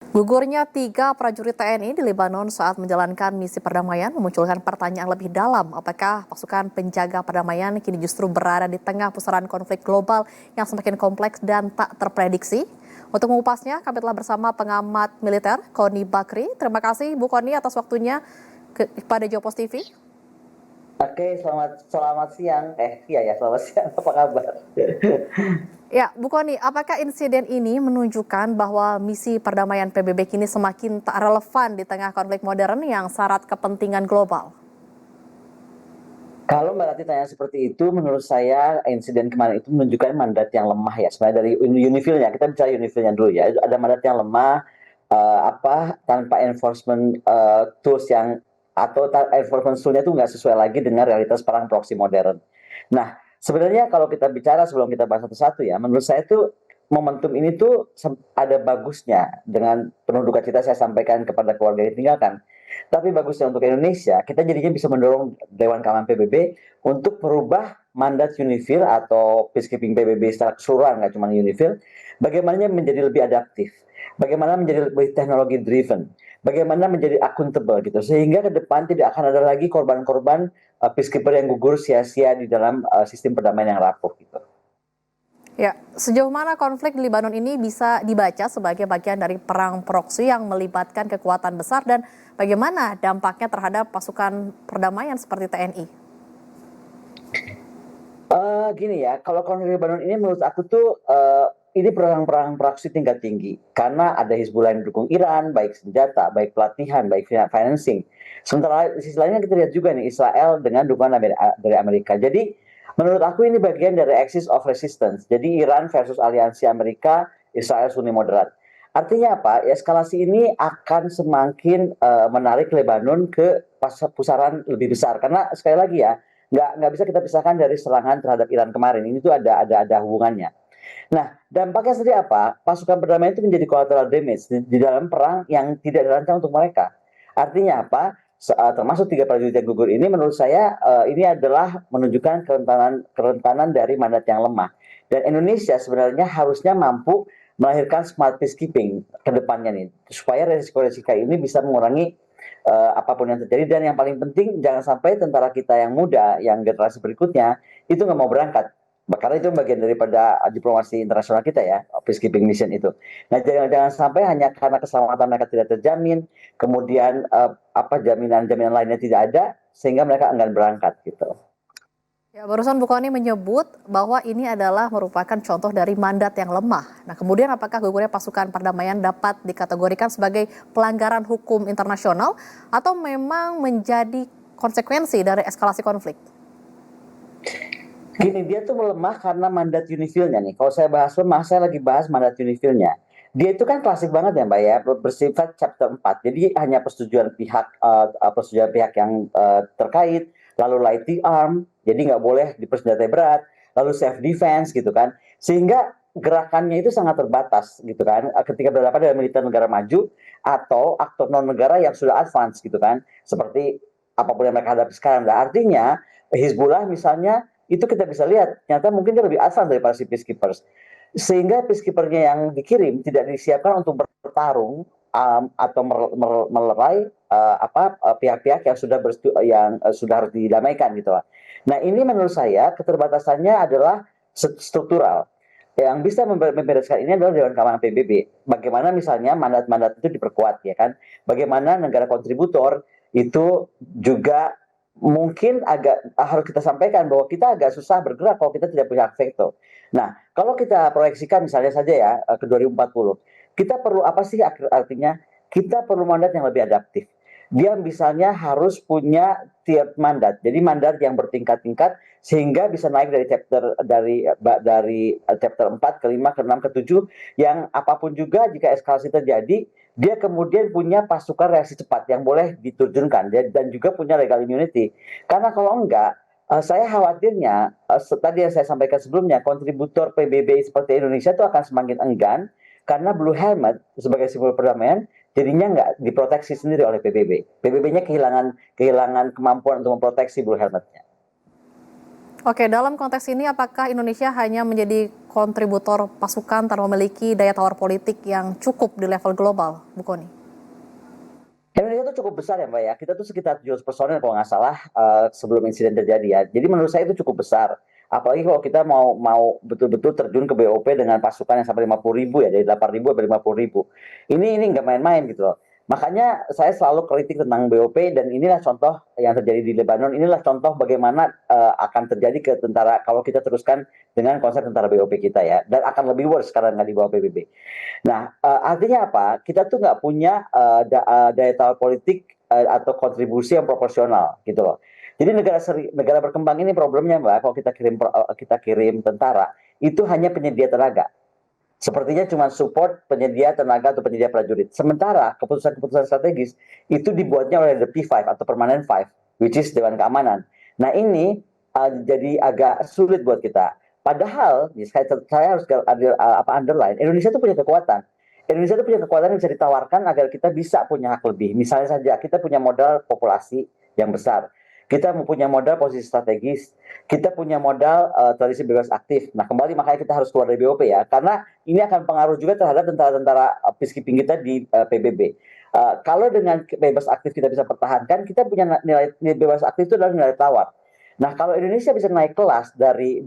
Gugurnya 3 prajurit TNI di Lebanon saat menjalankan misi perdamaian memunculkan pertanyaan lebih dalam. Apakah pasukan penjaga perdamaian kini justru berada di tengah pusaran konflik global yang semakin kompleks dan tak terprediksi? Untuk mengupasnya, kami telah bersama pengamat militer Koni Bakri. Terima kasih Bu Koni atas waktunya kepada Jopos TV. Oke, selamat siang. Iya ya, selamat siang. Apa kabar? Ya, Bu Koni, apakah insiden ini menunjukkan bahwa misi perdamaian PBB kini semakin tak relevan di tengah konflik modern yang syarat kepentingan global? Kalau Mbak Rati tanya seperti itu, menurut saya insiden kemarin itu menunjukkan mandat yang lemah ya. Sebenarnya dari UNIFIL-nya, kita bicara UNIFIL-nya dulu ya. Ada mandat yang lemah, tanpa enforcement tools yang atau enforcement tool-nya itu nggak sesuai lagi dengan realitas perang proksi modern. Nah, sebenarnya kalau kita bicara sebelum kita bahas satu-satu ya, menurut saya itu momentum ini tuh ada bagusnya dengan penuh duka cita saya sampaikan kepada keluarga yang ditinggalkan. Tapi bagusnya untuk Indonesia, kita jadinya bisa mendorong Dewan Keamanan PBB untuk merubah mandat UNIFIL atau peacekeeping PBB secara keseluruhan, nggak cuma UNIFIL, bagaimana menjadi lebih adaptif, bagaimana menjadi lebih teknologi driven, bagaimana menjadi accountable gitu, sehingga ke depan tidak akan ada lagi korban-korban peacekeeper yang gugur sia-sia di dalam sistem perdamaian yang rapuh gitu. Ya, sejauh mana konflik di Lebanon ini bisa dibaca sebagai bagian dari perang proksi yang melibatkan kekuatan besar dan bagaimana dampaknya terhadap pasukan perdamaian seperti TNI? Gini ya, kalau konflik Lebanon ini menurut aku tuh ini perang-perang praksi tingkat tinggi karena ada Hizbullah yang mendukung Iran, baik senjata, baik pelatihan, baik financing. Sementara di sisi lainnya kita lihat juga nih Israel dengan dukungan dari Amerika. Jadi menurut aku ini bagian dari axis of resistance. Jadi Iran versus aliansi Amerika, Israel Sunni moderat. Artinya apa? Eskalasi ini akan semakin menarik Lebanon ke pusaran lebih besar karena sekali lagi ya nggak bisa kita pisahkan dari serangan terhadap Iran kemarin. Ini tuh ada hubungannya. Nah, dampaknya seperti apa? Pasukan perdamaian itu menjadi collateral damage di dalam perang yang tidak dirancang untuk mereka. Artinya apa? Termasuk 3 prajurit yang gugur ini menurut saya ini adalah menunjukkan kerentanan dari mandat yang lemah. Dan Indonesia sebenarnya harusnya mampu melahirkan smart peacekeeping ke depannya nih supaya resiko-resiko ini bisa mengurangi apapun yang terjadi, dan yang paling penting jangan sampai tentara kita yang muda, yang generasi berikutnya itu nggak mau berangkat, karena itu bagian daripada diplomasi internasional kita ya, peacekeeping mission itu. Nah, jangan sampai hanya karena keselamatan mereka tidak terjamin, kemudian jaminan-jaminan lainnya tidak ada, sehingga mereka enggan berangkat gitu. Ya, barusan Bu Koni menyebut bahwa ini adalah merupakan contoh dari mandat yang lemah. Nah, kemudian apakah gugurnya pasukan perdamaian dapat dikategorikan sebagai pelanggaran hukum internasional atau memang menjadi konsekuensi dari eskalasi konflik? Gini, dia tuh melemah karena mandat UNIFIL-nya nih. Kalau saya bahas lemah, saya lagi bahas mandat UNIFIL-nya. Dia itu kan klasik banget ya Mbak ya, bersifat chapter 4. Jadi hanya persetujuan pihak yang terkait, lalu light the arm, jadi nggak boleh dipersenjatai berat, lalu self defense gitu kan. Sehingga gerakannya itu sangat terbatas gitu kan. Ketika berhadapan dengan militer negara maju atau aktor non negara yang sudah advance gitu kan. Seperti apapun yang mereka hadapi sekarang. Nah, artinya Hizbullah misalnya itu kita bisa lihat ternyata mungkin dia lebih advance daripada si peacekeepers, sehingga peacekeepernya yang dikirim tidak disiapkan untuk bertarung atau melerai pihak-pihak yang sudah harus didamaikan gitu lah. Nah, ini menurut saya keterbatasannya adalah struktural. Yang bisa membereskan ini adalah Dewan Keamanan PBB. Bagaimana misalnya mandat-mandat itu diperkuat ya kan? Bagaimana negara kontributor itu juga mungkin harus kita sampaikan bahwa kita agak susah bergerak kalau kita tidak punya hak veto. Nah, kalau kita proyeksikan misalnya saja ya ke 2040, kita perlu apa sih artinya? Kita perlu mandat yang lebih adaptif. Dia misalnya harus punya tiap mandat. Jadi mandat yang bertingkat-tingkat sehingga bisa naik dari chapter 4 ke 5 ke 6 ke 7 yang apapun juga jika eskalasi terjadi dia kemudian punya pasukan reaksi cepat yang boleh diturunkan dan juga punya legal immunity. Karena kalau enggak, saya khawatirnya tadi yang saya sampaikan sebelumnya, kontributor PBB seperti Indonesia itu akan semakin enggan karena Blue Helmet sebagai simbol perdamaian jadinya nggak diproteksi sendiri oleh PBB. PBB-nya kehilangan kemampuan untuk memproteksi Blue Helmetnya. Oke, dalam konteks ini apakah Indonesia hanya menjadi kontributor pasukan tanpa memiliki daya tawar politik yang cukup di level global, Bu Kony? Indonesia itu cukup besar ya Mbak ya, kita tuh sekitar 700 personel kalau nggak salah sebelum insiden terjadi ya. Jadi menurut saya itu cukup besar. Apalagi kalau kita mau betul-betul terjun ke BOP dengan pasukan yang sampai 50.000 ya, dari 8.000 sampai 50.000. Ini nggak main-main gitu loh. Makanya saya selalu kritik tentang BOP dan inilah contoh yang terjadi di Lebanon. Inilah contoh bagaimana akan terjadi ke tentara kalau kita teruskan dengan konsep tentara BOP kita ya. Dan akan lebih worse karena nggak di bawah PBB. Nah, artinya apa? Kita tuh nggak punya daya tawar politik atau kontribusi yang proporsional gitu loh. Jadi negara berkembang ini problemnya Mbak, kalau kita kirim tentara itu hanya penyedia tenaga. Sepertinya cuma support penyedia tenaga atau penyedia prajurit. Sementara keputusan-keputusan strategis itu dibuatnya oleh the P5 atau Permanent Five, which is Dewan Keamanan. Nah ini jadi agak sulit buat kita. Padahal, saya harus underline, Indonesia itu punya kekuatan. Indonesia itu punya kekuatan yang bisa ditawarkan agar kita bisa punya hak lebih. Misalnya saja, kita punya modal populasi yang besar. Kita mempunyai modal posisi strategis, kita punya modal tradisi bebas aktif. Nah, kembali makanya kita harus keluar dari BOP ya, karena ini akan pengaruh juga terhadap tentara-tentara peacekeeping kita di PBB. Kalau dengan bebas aktif kita bisa pertahankan, kita punya nilai bebas aktif itu adalah nilai tawar. Nah, kalau Indonesia bisa naik kelas dari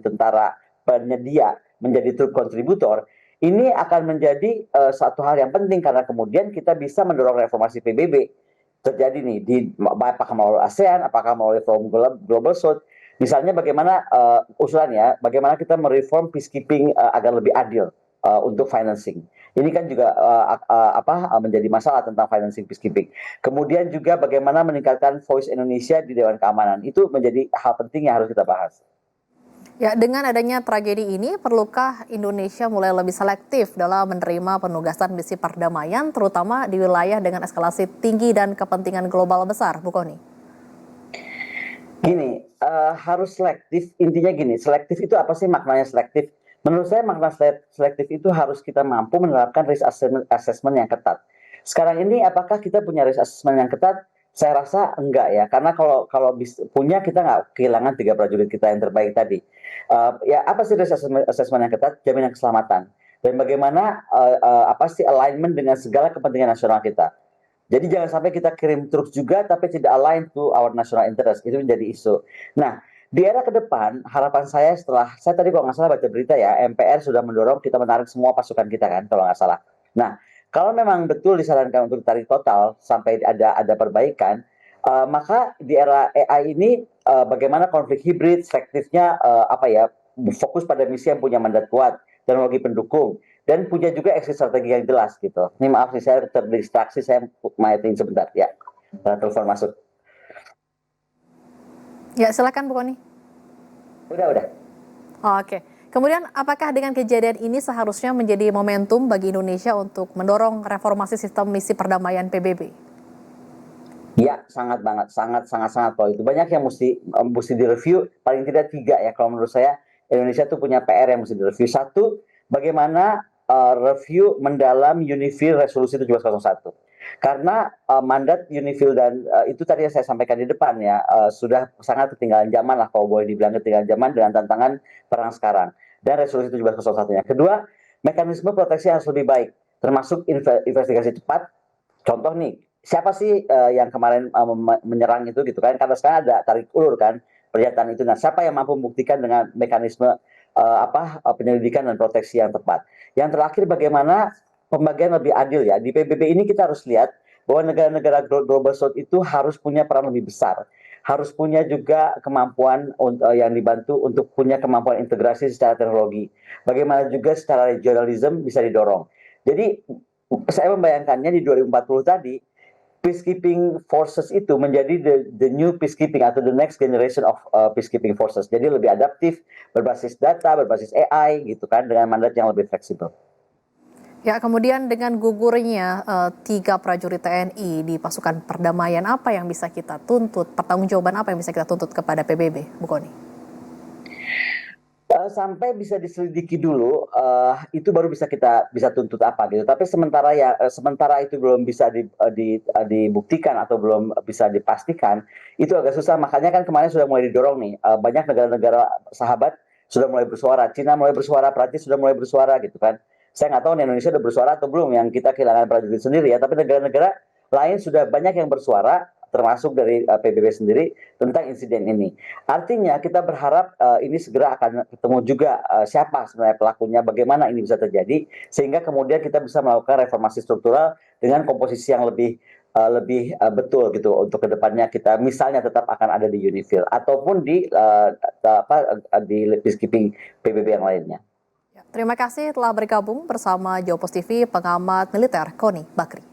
tentara penyedia menjadi true kontributor, ini akan menjadi satu hal yang penting karena kemudian kita bisa mendorong reformasi PBB terjadi nih apakah melalui ASEAN, apakah melalui Forum Global South. Misalnya bagaimana usulannya, bagaimana kita mereform peacekeeping agar lebih adil untuk financing. Ini kan juga menjadi masalah tentang financing peacekeeping. Kemudian juga bagaimana meningkatkan voice Indonesia di Dewan Keamanan. Itu menjadi hal penting yang harus kita bahas. Ya, dengan adanya tragedi ini, perlukah Indonesia mulai lebih selektif dalam menerima penugasan misi perdamaian, terutama di wilayah dengan eskalasi tinggi dan kepentingan global besar, Bu Kony? Gini, harus selektif, intinya gini, selektif itu apa sih maknanya selektif? Menurut saya makna selektif itu harus kita mampu menerapkan risk assessment yang ketat. Sekarang ini apakah kita punya risk assessment yang ketat? Saya rasa enggak ya, karena kalau punya kita nggak kehilangan 3 prajurit kita yang terbaik tadi. Ya apa sih risk assessment yang ketat? Jaminan keselamatan. Dan bagaimana apa sih alignment dengan segala kepentingan nasional kita. Jadi jangan sampai kita kirim truk juga tapi tidak align to our national interest. Itu menjadi isu. Nah, di era ke depan, harapan saya setelah, saya tadi kalau nggak salah baca berita ya, MPR sudah mendorong kita menarik semua pasukan kita kan, kalau nggak salah. Nah, kalau memang betul disarankan untuk tarik total sampai ada perbaikan, maka di era AI ini bagaimana konflik hibrid, selektifnya fokus pada misi yang punya mandat kuat, teknologi pendukung, dan punya juga exit strategi yang jelas gitu. Ini maaf nih saya terdistraksi, saya matiin sebentar ya. Telepon masuk. Ya, silakan Bu Kony. Udah. Oke. Kemudian apakah dengan kejadian ini seharusnya menjadi momentum bagi Indonesia untuk mendorong reformasi sistem misi perdamaian PBB? Ya, sangat banget, sangat Pak. Itu banyak yang mesti direview, paling tidak 3 ya. Kalau menurut saya Indonesia tuh punya PR yang mesti direview. Satu, bagaimana review mendalam UNIFIL Resolusi 1701. Karena mandat UNIFIL dan itu tadi yang saya sampaikan di depan ya, sudah sangat ketinggalan zaman lah kalau boleh dibilang ketinggalan zaman dengan tantangan perang sekarang. Dan Resolusi 1701-nya. Kedua, mekanisme proteksi harus lebih baik, termasuk investigasi cepat. Contoh nih, siapa sih yang kemarin menyerang itu gitu kan? Karena sekarang ada tarik ulur kan pernyataan itu. Nah, siapa yang mampu membuktikan dengan mekanisme penyelidikan dan proteksi yang tepat? Yang terakhir, bagaimana pembagian lebih adil ya. Di PBB ini kita harus lihat bahwa negara-negara Global South itu harus punya peran lebih besar. Harus punya juga kemampuan yang dibantu untuk punya kemampuan integrasi secara teknologi. Bagaimana juga secara regionalism bisa didorong. Jadi saya membayangkannya di 2040 tadi, peacekeeping forces itu menjadi the new peacekeeping atau the next generation of peacekeeping forces. Jadi lebih adaptif, berbasis data, berbasis AI gitu kan, dengan mandat yang lebih fleksibel. Ya, kemudian dengan gugurnya 3 prajurit TNI di pasukan perdamaian, apa yang bisa kita tuntut, pertanggungjawaban apa yang bisa kita tuntut kepada PBB, Bu Kony? Sampai bisa diselidiki dulu, itu baru bisa tuntut apa gitu. Tapi sementara itu belum bisa dibuktikan atau belum bisa dipastikan, itu agak susah. Makanya kan kemarin sudah mulai didorong nih, banyak negara-negara sahabat sudah mulai bersuara, Cina mulai bersuara, Prancis sudah mulai bersuara gitu kan. Saya nggak tahu nih Indonesia udah bersuara atau belum, yang kita kehilangan prajurit sendiri ya, tapi negara-negara lain sudah banyak yang bersuara, termasuk dari PBB sendiri tentang insiden ini. Artinya kita berharap ini segera akan ketemu juga siapa sebenarnya pelakunya, bagaimana ini bisa terjadi, sehingga kemudian kita bisa melakukan reformasi struktural dengan komposisi yang lebih betul gitu untuk kedepannya kita misalnya tetap akan ada di UNIFIL ataupun di peacekeeping PBB yang lainnya. Terima kasih telah bergabung bersama Jopos TV pengamat militer Koni Bakri.